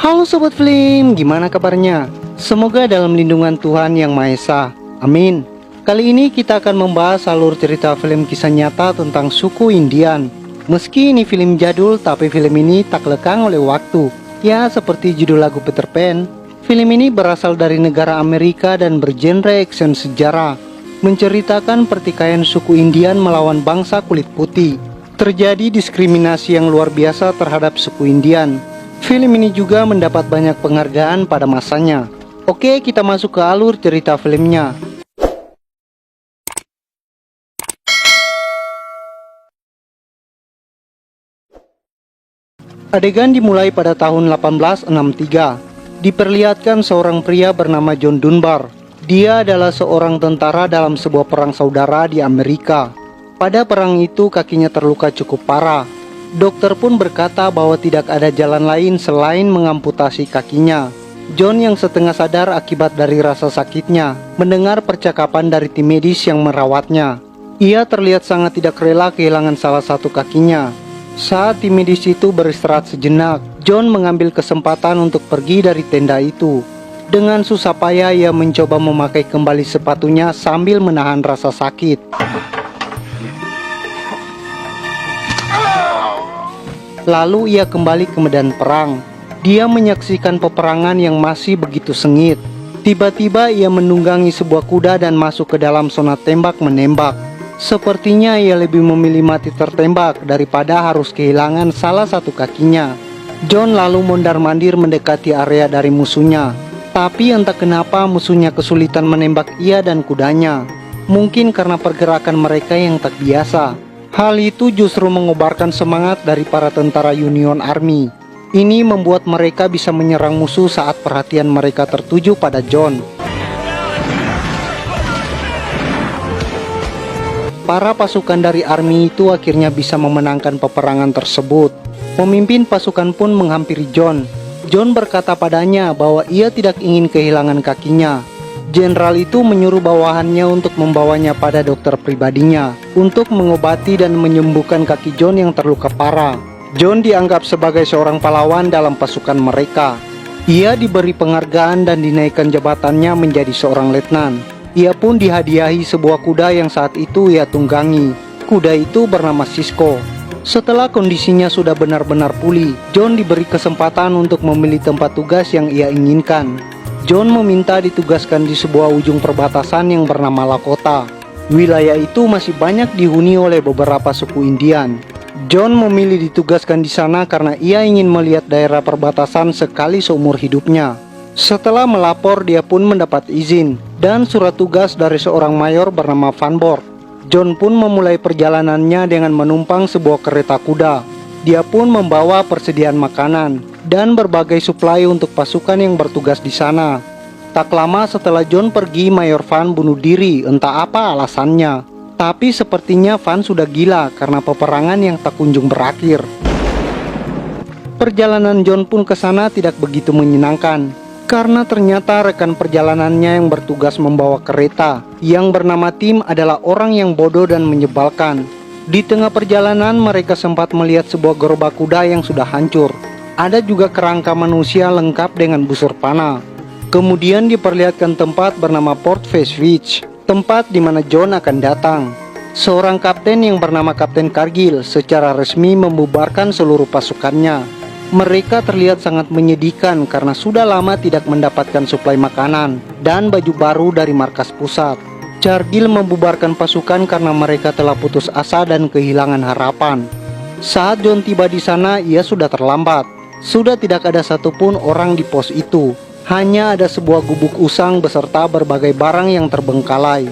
Halo Sobat Film, gimana kabarnya? Semoga dalam lindungan Tuhan Yang Maha Esa. Amin. Kali ini kita akan membahas alur cerita film kisah nyata tentang suku Indian. Meski ini film jadul, tapi film ini tak lekang oleh waktu. Ya, seperti judul lagu Peter Pan. Film ini berasal dari negara Amerika dan bergenre action sejarah, menceritakan pertikaian suku Indian melawan bangsa kulit putih. Terjadi diskriminasi yang luar biasa terhadap suku Indian. Film ini juga mendapat banyak penghargaan pada masanya. Oke, kita masuk ke alur cerita filmnya. Adegan dimulai pada tahun 1863. Diperlihatkan seorang pria bernama John Dunbar. Dia adalah seorang tentara dalam sebuah perang saudara di Amerika. Pada perang itu kakinya terluka cukup parah. Dokter pun berkata bahwa tidak ada jalan lain selain mengamputasi kakinya. John yang setengah sadar akibat dari rasa sakitnya mendengar percakapan dari tim medis yang merawatnya. Ia terlihat sangat tidak rela kehilangan salah satu kakinya. Saat tim medis itu beristirahat sejenak, John mengambil kesempatan untuk pergi dari tenda itu. Dengan susah payah ia mencoba memakai kembali sepatunya sambil menahan rasa sakit. Lalu ia kembali ke medan perang. Dia menyaksikan peperangan yang masih begitu sengit. Tiba-tiba ia menunggangi sebuah kuda dan masuk ke dalam zona tembak-menembak. Sepertinya ia lebih memilih mati tertembak daripada harus kehilangan salah satu kakinya. John lalu mondar-mandir mendekati area dari musuhnya. Tapi entah kenapa musuhnya kesulitan menembak ia dan kudanya. Mungkin karena pergerakan mereka yang tak biasa. Hal itu justru mengobarkan semangat dari para tentara Union Army. Ini membuat mereka bisa menyerang musuh saat perhatian mereka tertuju pada John. Para pasukan dari army itu akhirnya bisa memenangkan peperangan tersebut. Pemimpin pasukan pun menghampiri John. John berkata padanya bahwa ia tidak ingin kehilangan kakinya. Jenderal itu menyuruh bawahannya untuk membawanya pada dokter pribadinya untuk mengobati dan menyembuhkan kaki John yang terluka parah. John dianggap sebagai seorang pahlawan dalam pasukan mereka. Ia diberi penghargaan dan dinaikkan jabatannya menjadi seorang letnan. Ia pun dihadiahi sebuah kuda yang saat itu ia tunggangi. Kuda itu bernama Cisco. Setelah kondisinya sudah benar-benar pulih, John diberi kesempatan untuk memilih tempat tugas yang ia inginkan. John meminta ditugaskan di sebuah ujung perbatasan yang bernama Lakota. Wilayah itu masih banyak dihuni oleh beberapa suku Indian. John memilih ditugaskan di sana karena ia ingin melihat daerah perbatasan sekali seumur hidupnya. Setelah melapor, dia pun mendapat izin dan surat tugas dari seorang mayor bernama Van Bork. John pun memulai perjalanannya dengan menumpang sebuah kereta kuda. Dia pun membawa persediaan makanan dan berbagai suplai untuk pasukan yang bertugas di sana. Tak lama setelah John pergi, Mayor Van bunuh diri, entah apa alasannya. Tapi sepertinya Van sudah gila karena peperangan yang tak kunjung berakhir. Perjalanan John pun ke sana tidak begitu menyenangkan, karena ternyata rekan perjalanannya yang bertugas membawa kereta yang bernama Tim adalah orang yang bodoh dan menyebalkan. Di tengah perjalanan mereka sempat melihat sebuah gerobak kuda yang sudah hancur. Ada juga kerangka manusia lengkap dengan busur panah. Kemudian diperlihatkan tempat bernama Port Veswich, tempat di mana John akan datang. Seorang kapten yang bernama Kapten Cargill secara resmi membubarkan seluruh pasukannya. Mereka terlihat sangat menyedihkan karena sudah lama tidak mendapatkan suplai makanan dan baju baru dari markas pusat. Cargill membubarkan pasukan karena mereka telah putus asa dan kehilangan harapan. Saat John tiba di sana, ia sudah terlambat. Sudah tidak ada satupun orang di pos itu. Hanya ada sebuah gubuk usang beserta berbagai barang yang terbengkalai.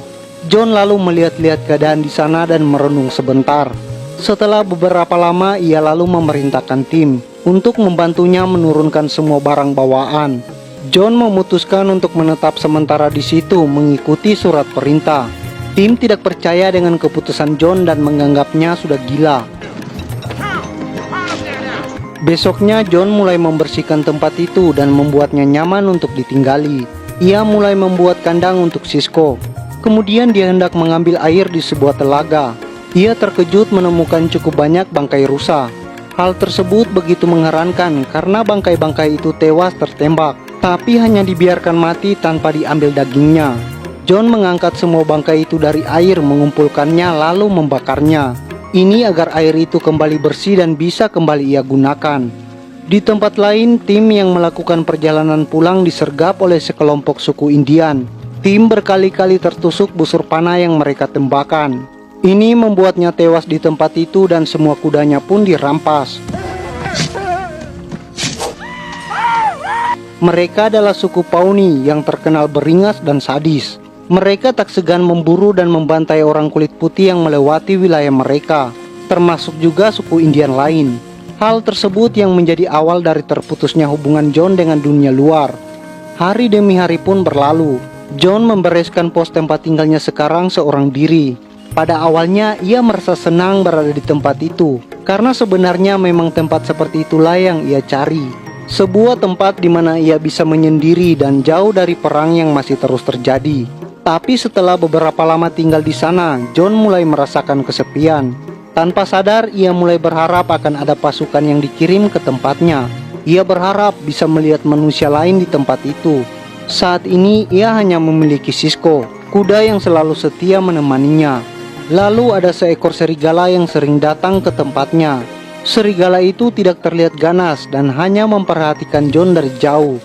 John lalu melihat-lihat keadaan di sana dan merenung sebentar. Setelah beberapa lama, ia lalu memerintahkan tim untuk membantunya menurunkan semua barang bawaan. John memutuskan untuk menetap sementara di situ mengikuti surat perintah. Tim tidak percaya dengan keputusan John dan menganggapnya sudah gila. Besoknya John mulai membersihkan tempat itu dan membuatnya nyaman untuk ditinggali. Ia mulai membuat kandang untuk Cisco. Kemudian dia hendak mengambil air di sebuah telaga. Ia terkejut menemukan cukup banyak bangkai rusa. Hal tersebut begitu mengherankan karena bangkai-bangkai itu tewas tertembak, tapi hanya dibiarkan mati tanpa diambil dagingnya. John mengangkat semua bangkai itu dari air, mengumpulkannya lalu membakarnya. Ini agar air itu kembali bersih dan bisa kembali ia gunakan. Di tempat lain, tim yang melakukan perjalanan pulang disergap oleh sekelompok suku Indian. Tim berkali-kali tertusuk busur panah yang mereka tembakan. Ini membuatnya tewas di tempat itu dan semua kudanya pun dirampas. Mereka adalah suku Pawnee yang terkenal beringas dan sadis. Mereka tak segan memburu dan membantai orang kulit putih yang melewati wilayah mereka, termasuk juga suku Indian lain. Hal tersebut yang menjadi awal dari terputusnya hubungan John dengan dunia luar. Hari demi hari pun berlalu. John membereskan pos tempat tinggalnya sekarang seorang diri. Pada awalnya ia merasa senang berada di tempat itu, karena sebenarnya memang tempat seperti itulah yang ia cari. Sebuah tempat di mana ia bisa menyendiri dan jauh dari perang yang masih terus terjadi. Tapi setelah beberapa lama tinggal di sana, John mulai merasakan kesepian. Tanpa sadar ia mulai berharap akan ada pasukan yang dikirim ke tempatnya. Ia berharap bisa melihat manusia lain di tempat itu. Saat ini ia hanya memiliki Sisko, kuda yang selalu setia menemaninya. Lalu ada seekor serigala yang sering datang ke tempatnya. Serigala itu tidak terlihat ganas dan hanya memperhatikan John dari jauh.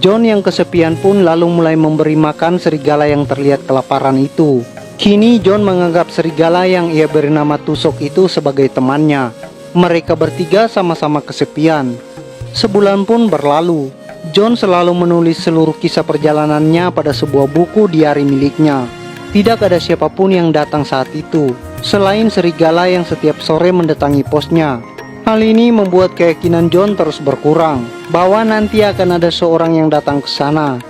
John yang kesepian pun lalu mulai memberi makan serigala yang terlihat kelaparan itu. Kini John menganggap serigala yang ia beri nama Tusok itu sebagai temannya. Mereka bertiga sama-sama kesepian. Sebulan pun berlalu. John selalu menulis seluruh kisah perjalanannya pada sebuah buku diari miliknya. Tidak ada siapapun yang datang saat itu, selain serigala yang setiap sore mendatangi posnya. Hal ini membuat keyakinan John terus berkurang, bahwa nanti akan ada seorang yang datang ke sana.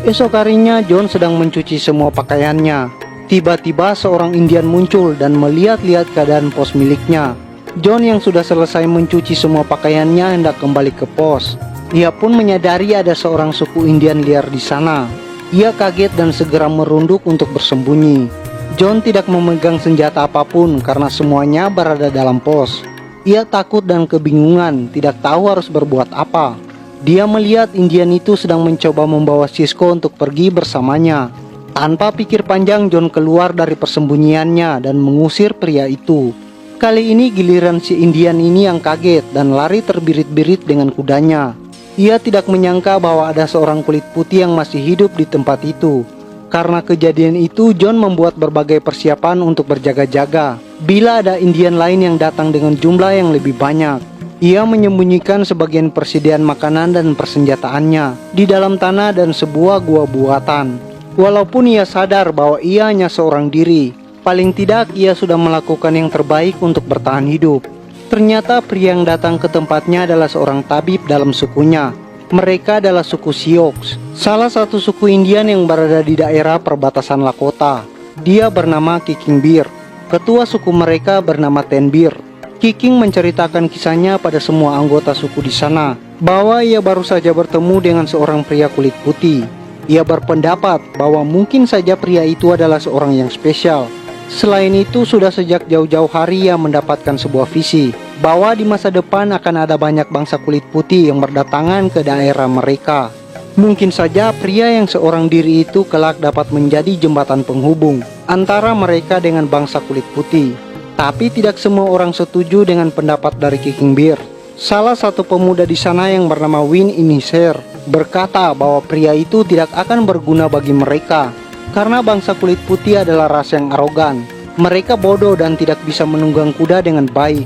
Esok harinya John sedang mencuci semua pakaiannya. Tiba-tiba seorang Indian muncul dan melihat-lihat keadaan pos miliknya. John yang sudah selesai mencuci semua pakaiannya hendak kembali ke pos. Ia pun menyadari ada seorang suku Indian liar di sana. Ia kaget dan segera merunduk untuk bersembunyi. John tidak memegang senjata apapun karena semuanya berada dalam pos. Ia takut dan kebingungan, tidak tahu harus berbuat apa. Dia melihat Indian itu sedang mencoba membawa Sisko untuk pergi bersamanya. Tanpa pikir panjang, John keluar dari persembunyiannya dan mengusir pria itu. Kali ini giliran si Indian ini yang kaget dan lari terbirit-birit dengan kudanya. Ia tidak menyangka bahwa ada seorang kulit putih yang masih hidup di tempat itu. Karena kejadian itu, John membuat berbagai persiapan untuk berjaga-jaga bila ada Indian lain yang datang dengan jumlah yang lebih banyak. Ia menyembunyikan sebagian persediaan makanan dan persenjataannya di dalam tanah dan sebuah gua buatan. Walaupun ia sadar bahwa ia hanya seorang diri, paling tidak ia sudah melakukan yang terbaik untuk bertahan hidup. Ternyata pria yang datang ke tempatnya adalah seorang tabib dalam sukunya. Mereka adalah suku Sioux, salah satu suku Indian yang berada di daerah perbatasan Lakota. Dia bernama Kicking Bear. Ketua suku mereka bernama Ten Bear. Kicking menceritakan kisahnya pada semua anggota suku di sana, bahwa ia baru saja bertemu dengan seorang pria kulit putih. Ia berpendapat bahwa mungkin saja pria itu adalah seorang yang spesial. Selain itu, sudah sejak jauh-jauh hari ia mendapatkan sebuah visi, bahwa di masa depan akan ada banyak bangsa kulit putih yang berdatangan ke daerah mereka. Mungkin saja pria yang seorang diri itu kelak dapat menjadi jembatan penghubung antara mereka dengan bangsa kulit putih. Tapi tidak semua orang setuju dengan pendapat dari Kicking Bear. Salah satu pemuda di sana yang bernama Win Inisher berkata bahwa pria itu tidak akan berguna bagi mereka, karena bangsa kulit putih adalah ras yang arogan. Mereka bodoh dan tidak bisa menunggang kuda dengan baik.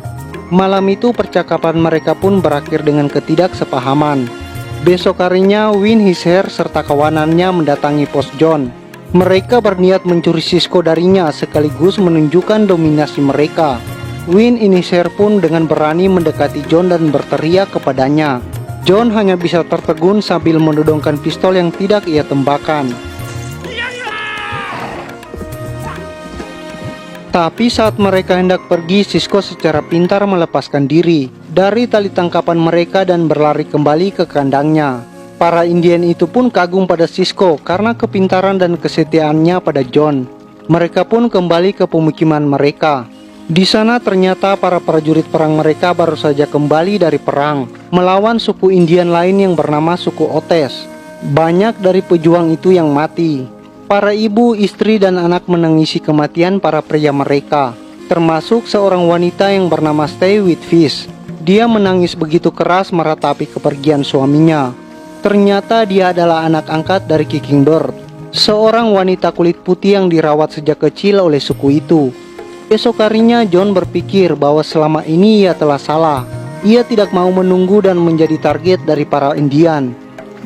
Malam itu percakapan mereka pun berakhir dengan ketidaksepahaman. Besok harinya Win Hisher serta kawanannya mendatangi pos John. Mereka berniat mencuri Sisko darinya sekaligus menunjukkan dominasi mereka. Win Inisher pun dengan berani mendekati John dan berteriak kepadanya. John hanya bisa tertegun sambil menodongkan pistol yang tidak ia tembakkan. Tapi saat mereka hendak pergi, Sisko secara pintar melepaskan diri dari tali tangkapan mereka dan berlari kembali ke kandangnya. Para Indian itu pun kagum pada Sisko karena kepintaran dan kesetiaannya pada John. Mereka pun kembali ke pemukiman mereka. Di sana ternyata para prajurit perang mereka baru saja kembali dari perang melawan suku Indian lain yang bernama suku Otes. Banyak dari pejuang itu yang mati. Para ibu, istri, dan anak menangisi kematian para pria mereka, termasuk seorang wanita yang bernama Stay with Fish. Dia menangis begitu keras meratapi kepergian suaminya. Ternyata dia adalah anak angkat dari Kicking Bird, seorang wanita kulit putih yang dirawat sejak kecil oleh suku itu. Esok harinya John berpikir bahwa selama ini ia telah salah. Ia tidak mau menunggu dan menjadi target dari para Indian.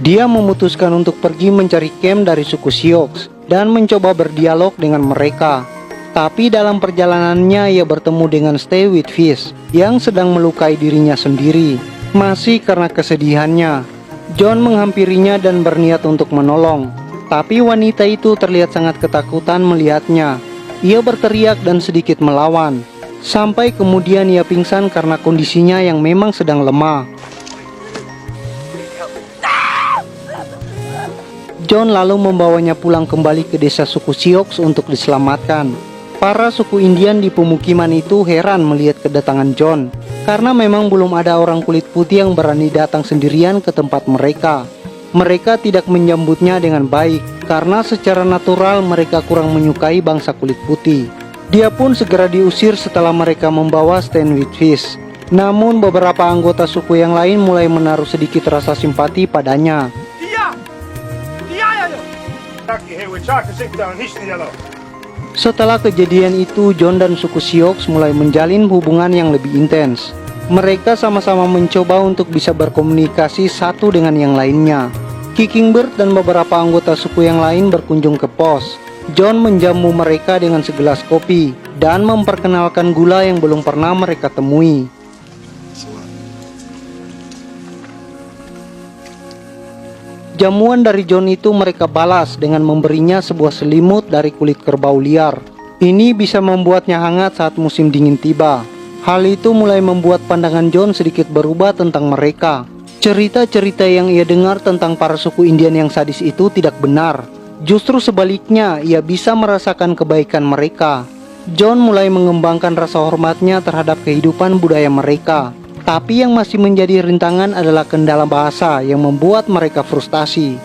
Dia memutuskan untuk pergi mencari camp dari suku Sioux dan mencoba berdialog dengan mereka. Tapi dalam perjalanannya ia bertemu dengan Stay with Fish yang sedang melukai dirinya sendiri. Masih karena kesedihannya, John menghampirinya dan berniat untuk menolong. Tapi wanita itu terlihat sangat ketakutan melihatnya. Ia berteriak dan sedikit melawan, sampai kemudian ia pingsan karena kondisinya yang memang sedang lemah. John lalu membawanya pulang kembali ke desa suku Sioux untuk diselamatkan. Para suku Indian di pemukiman itu heran melihat kedatangan John, karena memang belum ada orang kulit putih yang berani datang sendirian ke tempat mereka. Mereka tidak menyambutnya dengan baik, karena secara natural mereka kurang menyukai bangsa kulit putih. Dia pun segera diusir setelah mereka membawa Stand with Fish. Namun beberapa anggota suku yang lain mulai menaruh sedikit rasa simpati padanya. Setelah kejadian itu, John dan suku Sioux mulai menjalin hubungan yang lebih intens. Mereka sama-sama mencoba untuk bisa berkomunikasi satu dengan yang lainnya. Kicking Bird dan beberapa anggota suku yang lain berkunjung ke pos. John menjamu mereka dengan segelas kopi dan memperkenalkan gula yang belum pernah mereka temui. Jamuan dari John itu mereka balas dengan memberinya sebuah selimut dari kulit kerbau liar. Ini bisa membuatnya hangat saat musim dingin tiba. Hal itu mulai membuat pandangan John sedikit berubah tentang mereka. Cerita-cerita yang ia dengar tentang para suku Indian yang sadis itu tidak benar. Justru sebaliknya, ia bisa merasakan kebaikan mereka. John mulai mengembangkan rasa hormatnya terhadap kehidupan budaya mereka. Tapi yang masih menjadi rintangan adalah kendala bahasa yang membuat mereka frustasi.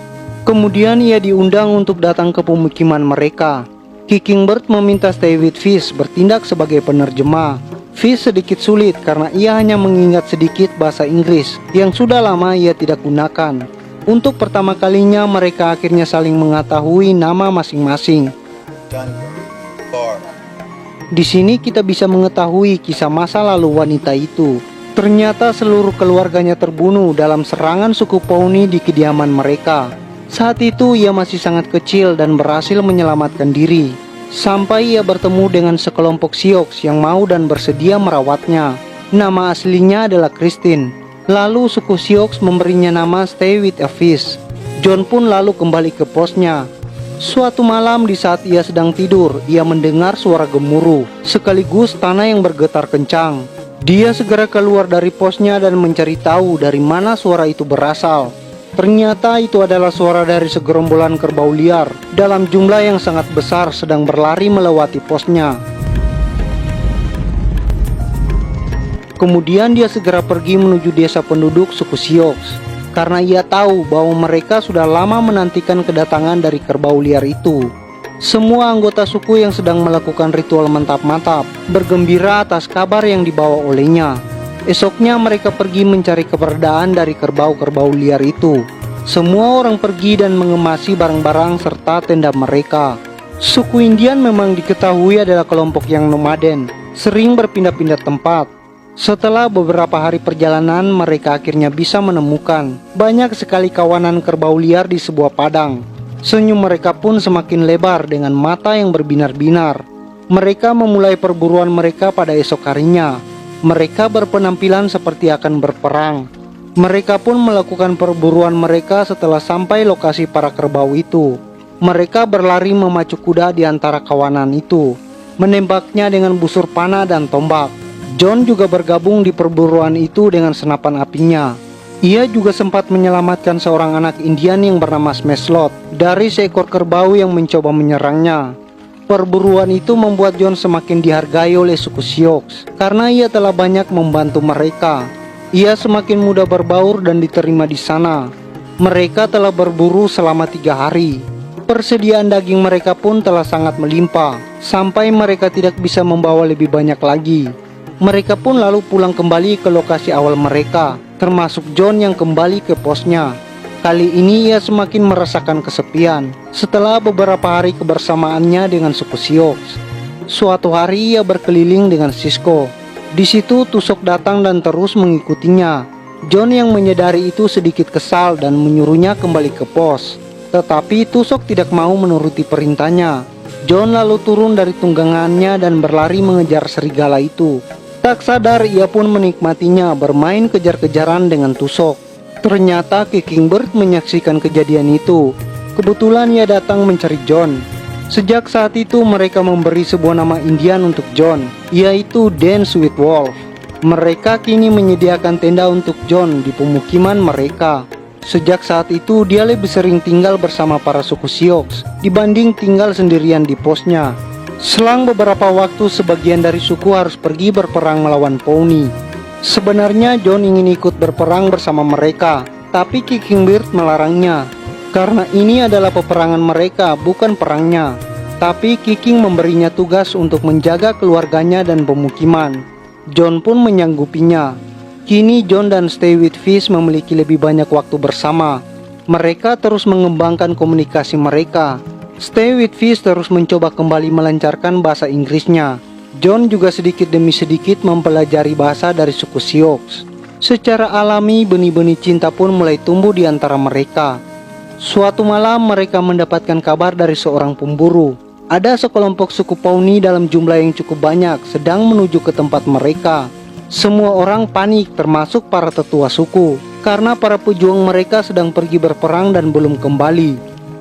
Kemudian ia diundang untuk datang ke pemukiman mereka. Kicking Bird meminta Stay with Fish bertindak sebagai penerjemah. Fish sedikit sulit karena ia hanya mengingat sedikit bahasa Inggris yang sudah lama ia tidak gunakan. Untuk pertama kalinya mereka akhirnya saling mengetahui nama masing-masing. Di sini kita bisa mengetahui kisah masa lalu wanita itu. Ternyata seluruh keluarganya terbunuh dalam serangan suku Pawnee di kediaman mereka. Saat itu ia masih sangat kecil dan berhasil menyelamatkan diri. Sampai ia bertemu dengan sekelompok Sioux yang mau dan bersedia merawatnya. Nama aslinya adalah Christine. Lalu suku Sioux memberinya nama Stay with a Fish. John pun lalu kembali ke posnya. Suatu malam di saat ia sedang tidur, ia mendengar suara gemuruh, sekaligus tanah yang bergetar kencang. Dia segera keluar dari posnya dan mencari tahu dari mana suara itu berasal. Ternyata itu adalah suara dari segerombolan kerbau liar dalam jumlah yang sangat besar sedang berlari melewati posnya. Kemudian dia segera pergi menuju desa penduduk suku Sioux, karena ia tahu bahwa mereka sudah lama menantikan kedatangan dari kerbau liar itu. Semua anggota suku yang sedang melakukan ritual mantap-mantap bergembira atas kabar yang dibawa olehnya. Esoknya mereka pergi mencari keberadaan dari kerbau-kerbau liar itu. Semua orang pergi dan mengemasi barang-barang serta tenda mereka. Suku Indian memang diketahui adalah kelompok yang nomaden, sering berpindah-pindah tempat. Setelah beberapa hari perjalanan, mereka akhirnya bisa menemukan banyak sekali kawanan kerbau liar di sebuah padang. Senyum mereka pun semakin lebar dengan mata yang berbinar-binar. Mereka memulai perburuan mereka pada esok harinya. Mereka berpenampilan seperti akan berperang. Mereka pun melakukan perburuan mereka setelah sampai lokasi para kerbau itu. Mereka berlari memacu kuda di antara kawanan itu, menembaknya dengan busur panah dan tombak. John juga bergabung di perburuan itu dengan senapan apinya. Ia juga sempat menyelamatkan seorang anak Indian yang bernama Smashlot dari seekor kerbau yang mencoba menyerangnya. Perburuan itu membuat John semakin dihargai oleh suku Sioux karena ia telah banyak membantu mereka. Ia semakin mudah berbaur dan diterima di sana. Mereka telah berburu selama 3 hari. Persediaan daging mereka pun telah sangat melimpah, sampai mereka tidak bisa membawa lebih banyak lagi. Mereka pun lalu pulang kembali ke lokasi awal mereka, termasuk John yang kembali ke posnya. Kali ini ia semakin merasakan kesepian setelah beberapa hari kebersamaannya dengan suku Sioux. Suatu hari ia berkeliling dengan Sisko. Di situ Tusok datang dan terus mengikutinya. John yang menyadari itu sedikit kesal dan menyuruhnya kembali ke pos. Tetapi Tusok tidak mau menuruti perintahnya. John lalu turun dari tunggangannya dan berlari mengejar serigala itu. Tak sadar ia pun menikmatinya bermain kejar-kejaran dengan Tusok. Ternyata Kickingbird menyaksikan kejadian itu. Kebetulan ia datang mencari John. Sejak saat itu mereka memberi sebuah nama Indian untuk John, yaitu Dan Sweetwolf. Mereka kini menyediakan tenda untuk John di pemukiman mereka. Sejak saat itu dia lebih sering tinggal bersama para suku Sioux dibanding tinggal sendirian di posnya. Selang beberapa waktu sebagian dari suku harus pergi berperang melawan Pawnee. Sebenarnya John ingin ikut berperang bersama mereka, tapi Kickingbird melarangnya. Karena ini adalah peperangan mereka, bukan perangnya. Tapi Kicking memberinya tugas untuk menjaga keluarganya dan pemukiman. John pun menyanggupinya. Kini John dan Stay With Fish memiliki lebih banyak waktu bersama. Mereka terus mengembangkan komunikasi mereka. Stay With Fish terus mencoba kembali melancarkan bahasa Inggrisnya. John juga sedikit demi sedikit mempelajari bahasa dari suku Sioux. Secara alami benih-benih cinta pun mulai tumbuh di antara mereka. Suatu malam mereka mendapatkan kabar dari seorang pemburu. Ada sekelompok suku Pawnee dalam jumlah yang cukup banyak sedang menuju ke tempat mereka. Semua orang panik termasuk para tetua suku karena para pejuang mereka sedang pergi berperang dan belum kembali.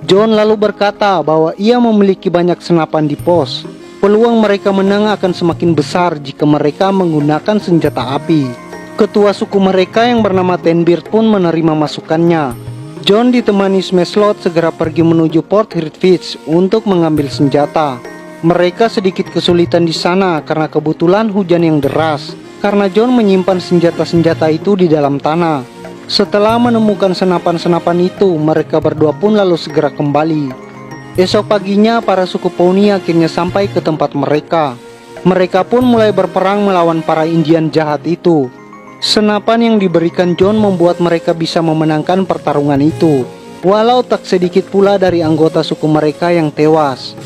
John lalu berkata bahwa ia memiliki banyak senapan di pos. Peluang mereka menang akan semakin besar jika mereka menggunakan senjata api. Ketua suku mereka yang bernama Tenbeard pun menerima masukannya. John ditemani Smashlot segera pergi menuju Port Heartfish untuk mengambil senjata. Mereka sedikit kesulitan di sana karena kebetulan hujan yang deras, karena John menyimpan senjata-senjata itu di dalam tanah. Setelah menemukan senapan-senapan itu, mereka berdua pun lalu segera kembali. Esok paginya para suku Pawnee akhirnya sampai ke tempat mereka. Mereka pun mulai berperang melawan para Indian jahat itu. Senapan yang diberikan John membuat mereka bisa memenangkan pertarungan itu, walau tak sedikit pula dari anggota suku mereka yang tewas.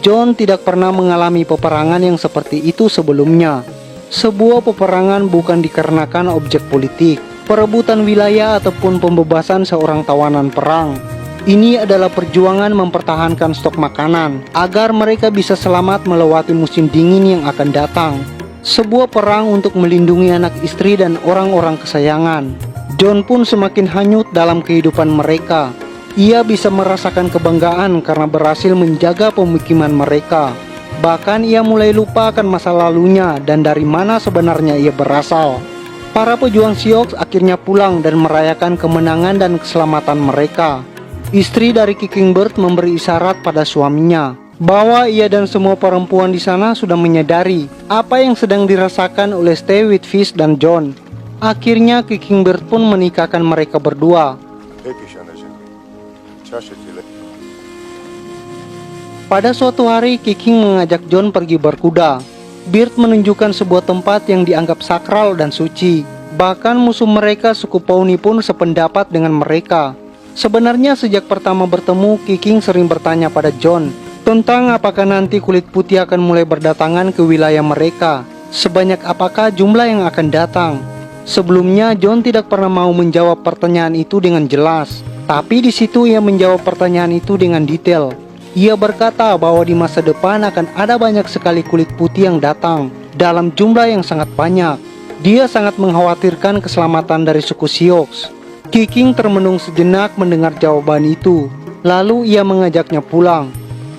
John tidak pernah mengalami peperangan yang seperti itu sebelumnya. Sebuah peperangan bukan dikarenakan objek politik, perebutan wilayah ataupun pembebasan seorang tawanan perang. Ini adalah perjuangan mempertahankan stok makanan agar mereka bisa selamat melewati musim dingin yang akan datang. Sebuah perang untuk melindungi anak istri dan orang-orang kesayangan. John pun semakin hanyut dalam kehidupan mereka. Ia bisa merasakan kebanggaan karena berhasil menjaga pemukiman mereka. Bahkan ia mulai lupa akan masa lalunya dan dari mana sebenarnya ia berasal. Para pejuang Sioux akhirnya pulang dan merayakan kemenangan dan keselamatan mereka. Istri dari Kickingbird memberi isyarat pada suaminya bahwa ia dan semua perempuan di sana sudah menyadari apa yang sedang dirasakan oleh Stay With Fish dan John. Akhirnya Kickingbird pun menikahkan mereka berdua. Pada suatu hari Kicking mengajak John pergi berkuda. Beard menunjukkan sebuah tempat yang dianggap sakral dan suci. Bahkan musuh mereka suku Pawnee pun sependapat dengan mereka. Sebenarnya sejak pertama bertemu, Kicking sering bertanya pada John tentang apakah nanti kulit putih akan mulai berdatangan ke wilayah mereka. Sebanyak apakah jumlah yang akan datang? Sebelumnya John tidak pernah mau menjawab pertanyaan itu dengan jelas. Tapi di situ ia menjawab pertanyaan itu dengan detail. Ia berkata bahwa di masa depan akan ada banyak sekali kulit putih yang datang dalam jumlah yang sangat banyak. Dia sangat mengkhawatirkan keselamatan dari suku Sioux. Kicking termenung sejenak mendengar jawaban itu. Lalu ia mengajaknya pulang.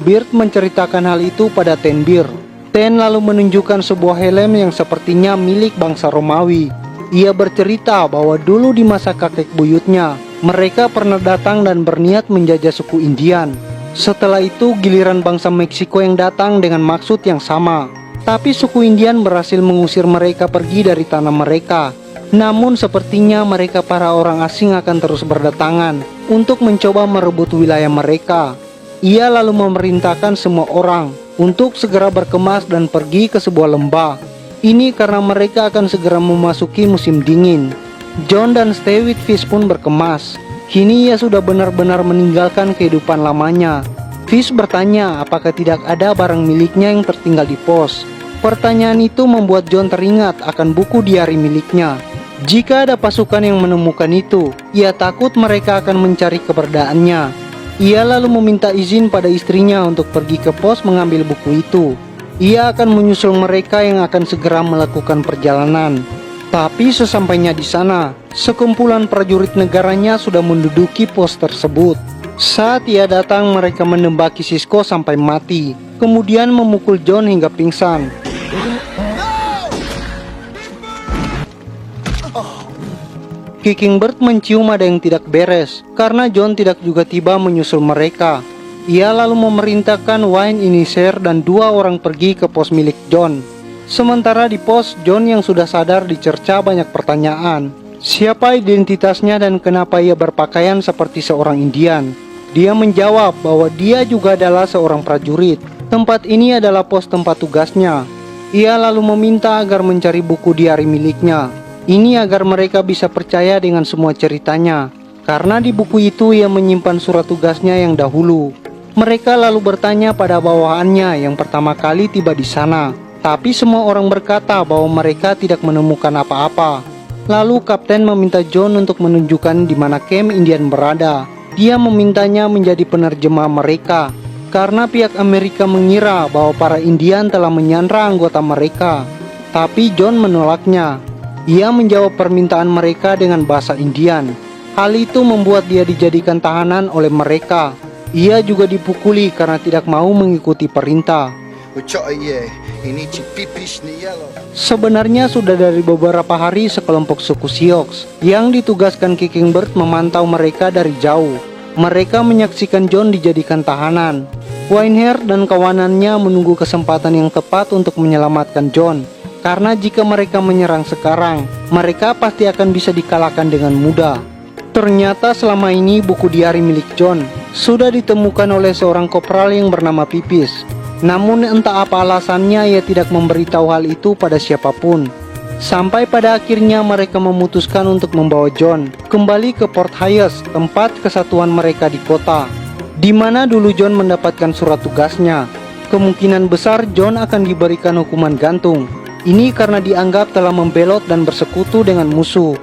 Beard menceritakan hal itu pada Tenbeard. Ten lalu menunjukkan sebuah helm yang sepertinya milik bangsa Romawi. Ia bercerita bahwa dulu di masa kakek buyutnya, Mereka pernah datang dan berniat menjajah suku Indian. Setelah itu giliran bangsa Meksiko yang datang dengan maksud yang sama. Tapi suku Indian berhasil mengusir mereka pergi dari tanah mereka. Namun sepertinya mereka para orang asing akan terus berdatangan untuk mencoba merebut wilayah mereka. Ia lalu memerintahkan semua orang untuk segera berkemas dan pergi ke sebuah lembah. Ini karena mereka akan segera memasuki musim dingin. John dan Stay with Fish pun berkemas. Kini ia sudah benar-benar meninggalkan kehidupan lamanya. Fish bertanya apakah tidak ada barang miliknya yang tertinggal di pos. Pertanyaan itu membuat John teringat akan buku diari miliknya. Jika ada pasukan yang menemukan itu, ia takut mereka akan mencari keberadaannya. Ia lalu meminta izin pada istrinya untuk pergi ke pos mengambil buku itu. Ia akan menyusul mereka yang akan segera melakukan perjalanan. Tapi sesampainya di sana, sekumpulan prajurit negaranya sudah menduduki pos tersebut. Saat ia datang, mereka menembaki Sisko sampai mati, kemudian memukul John hingga pingsan. Kickingbird mencium ada yang tidak beres, karena John tidak juga tiba menyusul mereka. Ia lalu memerintahkan Wayne Inisher dan 2 orang pergi ke pos milik John. Sementara di pos, John yang sudah sadar dicerca banyak pertanyaan. Siapa identitasnya dan kenapa ia berpakaian seperti seorang Indian? Dia menjawab bahwa dia juga adalah seorang prajurit. Tempat ini adalah pos tempat tugasnya. Ia lalu meminta agar mencari buku diari miliknya. Ini agar mereka bisa percaya dengan semua ceritanya. Karena di buku itu ia menyimpan surat tugasnya yang dahulu. Mereka lalu bertanya pada bawahannya yang pertama kali tiba di sana. Tapi semua orang berkata bahwa mereka tidak menemukan apa-apa. Lalu Kapten meminta John untuk menunjukkan di mana camp Indian berada. Dia memintanya menjadi penerjemah mereka. Karena pihak Amerika mengira bahwa para Indian telah menyandra anggota mereka. Tapi John menolaknya. Ia menjawab permintaan mereka dengan bahasa Indian. Hal itu membuat dia dijadikan tahanan oleh mereka. Ia juga dipukuli karena tidak mau mengikuti perintah. Sebenarnya sudah dari beberapa hari sekelompok suku Sioux yang ditugaskan Kickingbird memantau mereka dari jauh. Mereka menyaksikan John dijadikan tahanan. Winehair dan kawanannya menunggu kesempatan yang tepat untuk menyelamatkan John. Karena jika mereka menyerang sekarang, mereka pasti akan bisa dikalahkan dengan mudah. Ternyata selama ini buku diari milik John sudah ditemukan oleh seorang kopral yang bernama Pipis. Namun entah apa alasannya ia tidak memberitahu hal itu pada siapapun. Sampai pada akhirnya mereka memutuskan untuk membawa John kembali ke Port Hayes, tempat kesatuan mereka di kota, di mana dulu John mendapatkan surat tugasnya. Kemungkinan besar John akan diberikan hukuman gantung. Ini karena dianggap telah membelot dan bersekutu dengan musuh.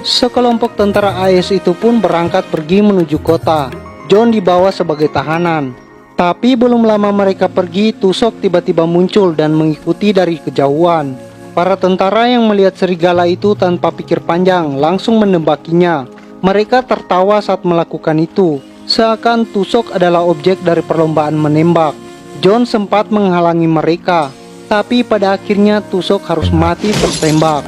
Sekelompok tentara AS itu pun berangkat pergi menuju kota. John dibawa sebagai tahanan. Tapi belum lama mereka pergi, tusuk tiba-tiba muncul dan mengikuti dari kejauhan. Para tentara yang melihat serigala itu tanpa pikir panjang langsung menembakinya. Mereka tertawa saat melakukan itu, seakan tusuk adalah objek dari perlombaan menembak. John sempat menghalangi mereka, tapi pada akhirnya tusuk harus mati tertembak.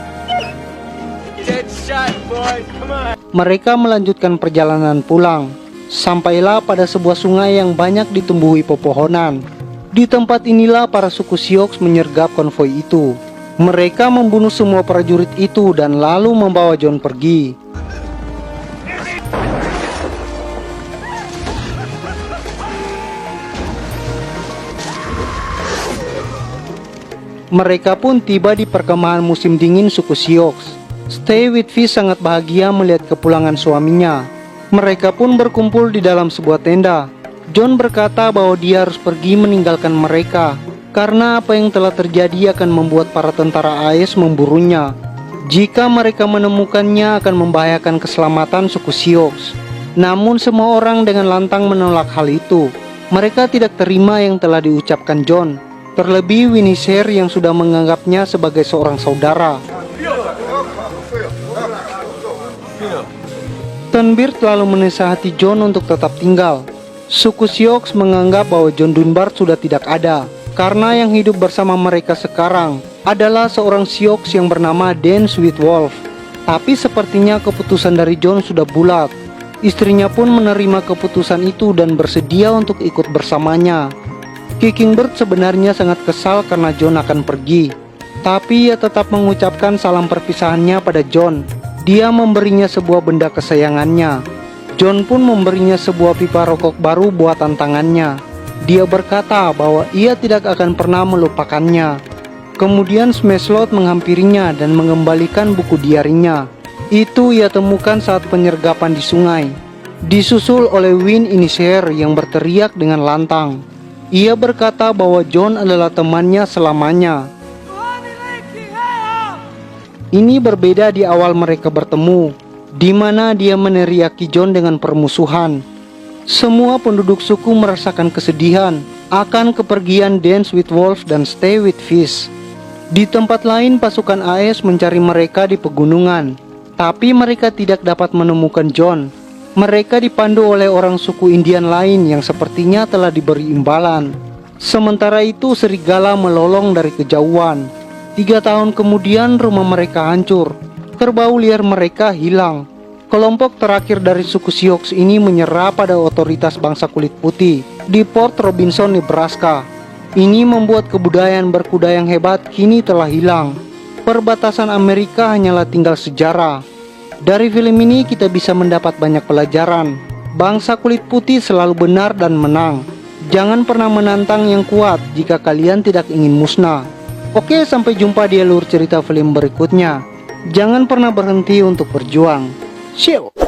Mereka melanjutkan perjalanan pulang. Sampailah pada sebuah sungai yang banyak ditumbuhi pepohonan. Di tempat inilah para suku Sioux menyergap konvoi itu. Mereka membunuh semua prajurit itu dan lalu membawa John pergi. Mereka pun tiba di perkemahan musim dingin suku Sioux. Stay with Fish sangat bahagia melihat kepulangan suaminya. Mereka pun berkumpul di dalam sebuah tenda. John berkata bahwa dia harus pergi meninggalkan mereka, karena apa yang telah terjadi akan membuat para tentara AS memburunya. Jika mereka menemukannya akan membahayakan keselamatan suku Sioux. Namun semua orang dengan lantang menolak hal itu. Mereka tidak terima yang telah diucapkan John. Terlebih Winisher yang sudah menganggapnya sebagai seorang saudara. Thornbird lalu menasihati John untuk tetap tinggal. Suku Sioux menganggap bahwa John Dunbar sudah tidak ada, karena yang hidup bersama mereka sekarang adalah seorang Sioux yang bernama Dan Sweetwolf. Tapi sepertinya keputusan dari John sudah bulat. Istrinya pun menerima keputusan itu dan bersedia untuk ikut bersamanya. Kickingbird sebenarnya sangat kesal karena John akan pergi, tapi ia tetap mengucapkan salam perpisahannya pada John. Dia memberinya sebuah benda kesayangannya. John pun memberinya sebuah pipa rokok baru buatan tangannya. Dia berkata bahwa ia tidak akan pernah melupakannya. Kemudian Smashlot menghampirinya dan mengembalikan buku diarinya. Itu ia temukan saat penyergapan di sungai, disusul oleh Win Inisheer yang berteriak dengan lantang. Ia berkata bahwa John adalah temannya selamanya. Ini berbeda di awal mereka bertemu, di mana dia meneriaki John dengan permusuhan. Semua penduduk suku merasakan kesedihan akan kepergian Dance with Wolf dan Stay with Fish. Di tempat lain pasukan AS mencari mereka di pegunungan, tapi mereka tidak dapat menemukan John. Mereka dipandu oleh orang suku Indian lain yang sepertinya telah diberi imbalan. Sementara itu serigala melolong dari kejauhan. 3 tahun kemudian rumah mereka hancur. Kerbau liar mereka hilang. Kelompok terakhir dari suku Sioux ini menyerah pada otoritas bangsa kulit putih di Port Robinson, Nebraska. Ini membuat kebudayaan berkuda yang hebat kini telah hilang. Perbatasan Amerika hanyalah tinggal sejarah. Dari film ini kita bisa mendapat banyak pelajaran. Bangsa kulit putih selalu benar dan menang. Jangan pernah menantang yang kuat jika kalian tidak ingin musnah. Oke, sampai jumpa di alur cerita film berikutnya. Jangan pernah berhenti untuk berjuang. Ciao.